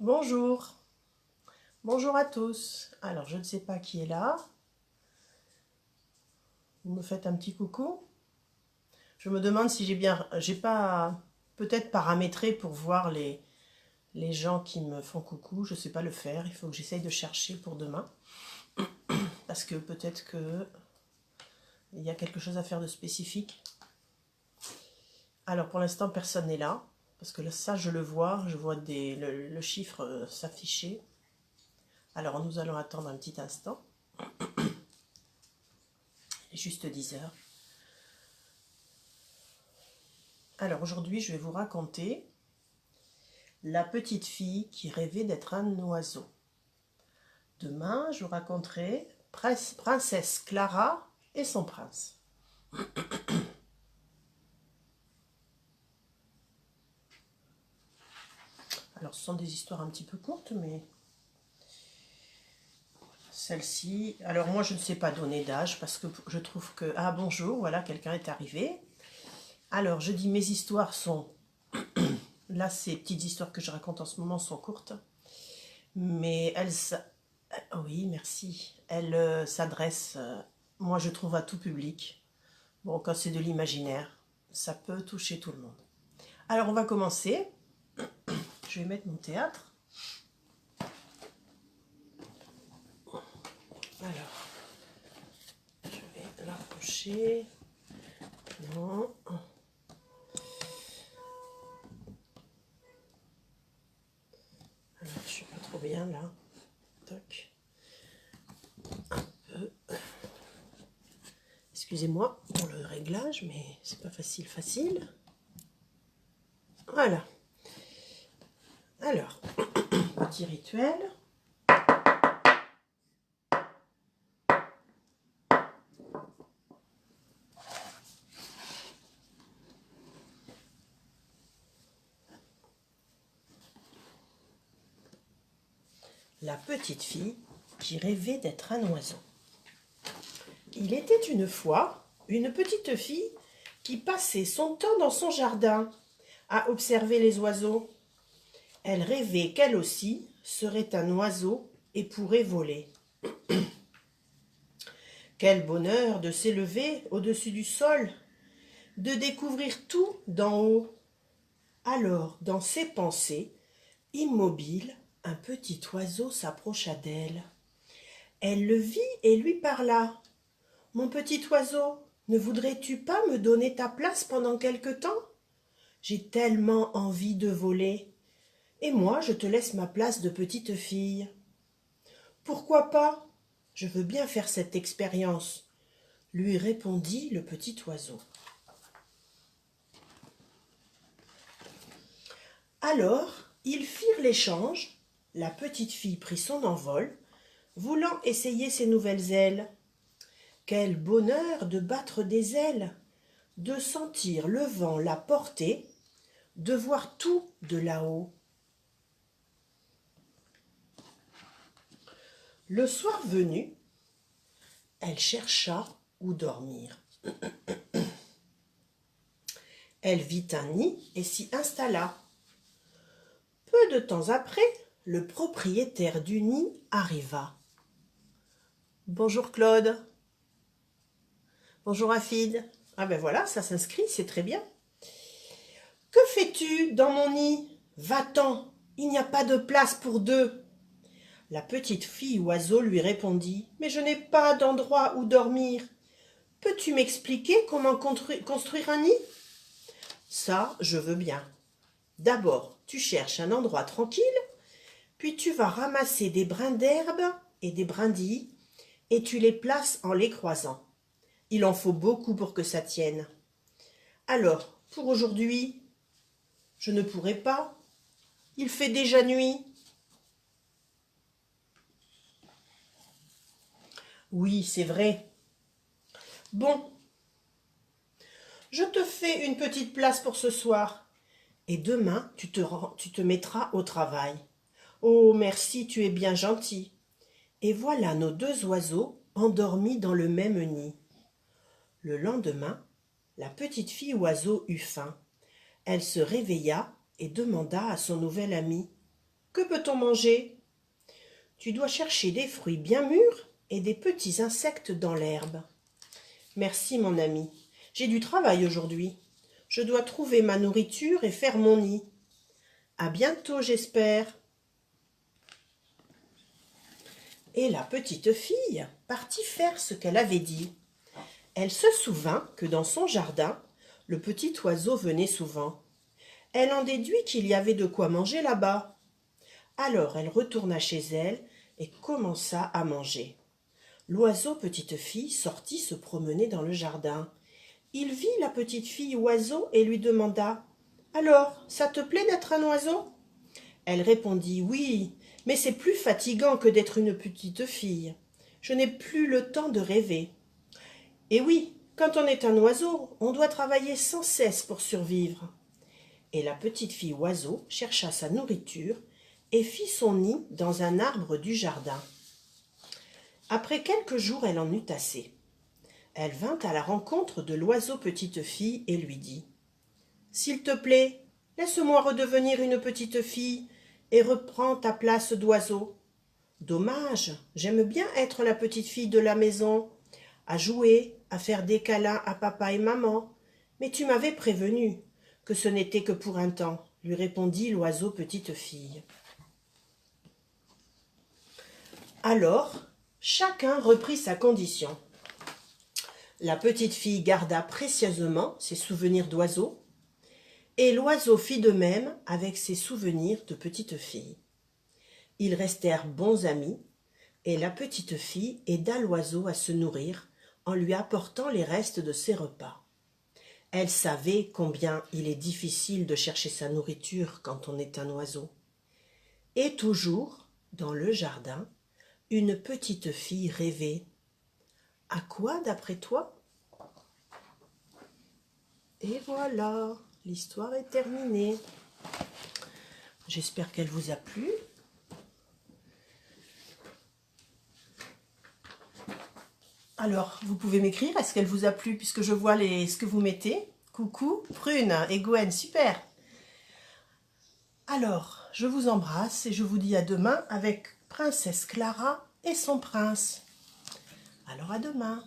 Bonjour, bonjour à tous. Alors, je ne sais pas qui est là. Vous me faites un petit coucou. Je me demande si j'ai pas peut-être paramétré pour voir les gens qui me font coucou. Je ne sais pas le faire. Il faut que j'essaye de chercher pour demain. Parce que peut-être que il y a quelque chose à faire de spécifique. Alors, pour l'instant, personne n'est là. Parce que là, ça, je le vois. Je vois le chiffre s'afficher. Alors, nous allons attendre un petit instant. Il est juste 10 heures. Alors aujourd'hui, je vais vous raconter la petite fille qui rêvait d'être un oiseau. Demain, je vous raconterai Princesse Clara et son prince. Alors, ce sont des histoires un petit peu courtes, mais celle-ci... Alors, moi, je ne sais pas donner d'âge parce que je trouve que... Ah, bonjour, voilà, quelqu'un est arrivé. Alors, je dis mes histoires sont... Là, ces petites histoires que je raconte en ce moment sont courtes. Mais elles... Oui, merci. Elles s'adressent, moi, je trouve, à tout public. Bon, quand c'est de l'imaginaire, ça peut toucher tout le monde. Alors, on va commencer. Je vais mettre mon théâtre. Alors, je vais l'approcher. Non. Alors, je suis pas trop bien là. Toc. Un peu. Excusez-moi pour le réglage, mais c'est pas facile. Voilà. Alors, petit rituel. La petite fille qui rêvait d'être un oiseau. Il était une fois une petite fille qui passait son temps dans son jardin à observer les oiseaux. Elle rêvait qu'elle aussi serait un oiseau et pourrait voler. Quel bonheur de s'élever au-dessus du sol, de découvrir tout d'en haut. Alors, dans ses pensées, immobile, un petit oiseau s'approcha d'elle. Elle le vit et lui parla. « Mon petit oiseau, ne voudrais-tu pas me donner ta place pendant quelque temps? J'ai tellement envie de voler. Et moi, je te laisse ma place de petite fille. »« Pourquoi pas? Je veux bien faire cette expérience, » lui répondit le petit oiseau. Alors, ils firent l'échange. La petite fille prit son envol, voulant essayer ses nouvelles ailes. Quel bonheur de battre des ailes, de sentir le vent la porter, de voir tout de là-haut. Le soir venu, elle chercha où dormir. Elle vit un nid et s'y installa. Peu de temps après, le propriétaire du nid arriva. « Bonjour Claude. »« Bonjour Afid. »« Ah ben voilà, ça s'inscrit, c'est très bien. »« Que fais-tu dans mon nid? Va-t'en, il n'y a pas de place pour deux. » La petite fille oiseau lui répondit. « Mais je n'ai pas d'endroit où dormir. Peux-tu m'expliquer comment construire un nid? » « Ça, je veux bien. D'abord, tu cherches un endroit tranquille, puis tu vas ramasser des brins d'herbe et des brindilles et tu les places en les croisant. Il en faut beaucoup pour que ça tienne. Alors, pour aujourd'hui, je ne pourrai pas. Il fait déjà nuit. Oui, c'est vrai. Bon, je te fais une petite place pour ce soir. Et demain, tu te mettras au travail. Oh, merci, tu es bien gentil. Et voilà nos deux oiseaux endormis dans le même nid. Le lendemain, la petite fille oiseau eut faim. Elle se réveilla et demanda à son nouvel ami. Que peut-on manger? Tu dois chercher des fruits bien mûrs et des petits insectes dans l'herbe. Merci, mon ami. J'ai du travail aujourd'hui. Je dois trouver ma nourriture et faire mon nid. À bientôt, j'espère. Et la petite fille partit faire ce qu'elle avait dit. Elle se souvint que dans son jardin, le petit oiseau venait souvent. Elle en déduit qu'il y avait de quoi manger là-bas. Alors elle retourna chez elle et commença à manger. L'oiseau petite fille sortit se promener dans le jardin. Il vit la petite fille oiseau et lui demanda « Alors, ça te plaît d'être un oiseau ?» Elle répondit « Oui, mais c'est plus fatigant que d'être une petite fille. Je n'ai plus le temps de rêver. » Et oui, quand on est un oiseau, on doit travailler sans cesse pour survivre. Et la petite fille oiseau chercha sa nourriture et fit son nid dans un arbre du jardin. Après quelques jours, elle en eut assez. Elle vint à la rencontre de l'oiseau petite fille et lui dit « S'il te plaît, laisse-moi redevenir une petite fille et reprends ta place d'oiseau. Dommage, j'aime bien être la petite fille de la maison, à jouer, à faire des câlins à papa et maman. Mais tu m'avais prévenu que ce n'était que pour un temps, lui répondit l'oiseau petite fille. Alors, chacun reprit sa condition. La petite fille garda précieusement ses souvenirs d'oiseau, et l'oiseau fit de même avec ses souvenirs de petite fille. Ils restèrent bons amis, et la petite fille aida l'oiseau à se nourrir en lui apportant les restes de ses repas. Elle savait combien il est difficile de chercher sa nourriture quand on est un oiseau. Et toujours, dans le jardin, une petite fille rêvait. À quoi, d'après toi? Et voilà, l'histoire est terminée. J'espère qu'elle vous a plu. Alors, vous pouvez m'écrire, est-ce qu'elle vous a plu, puisque je vois ce que vous mettez. Coucou, Prune et Gwen, super. Alors, je vous embrasse et je vous dis à demain avec Princesse Clara et son prince. Alors à demain.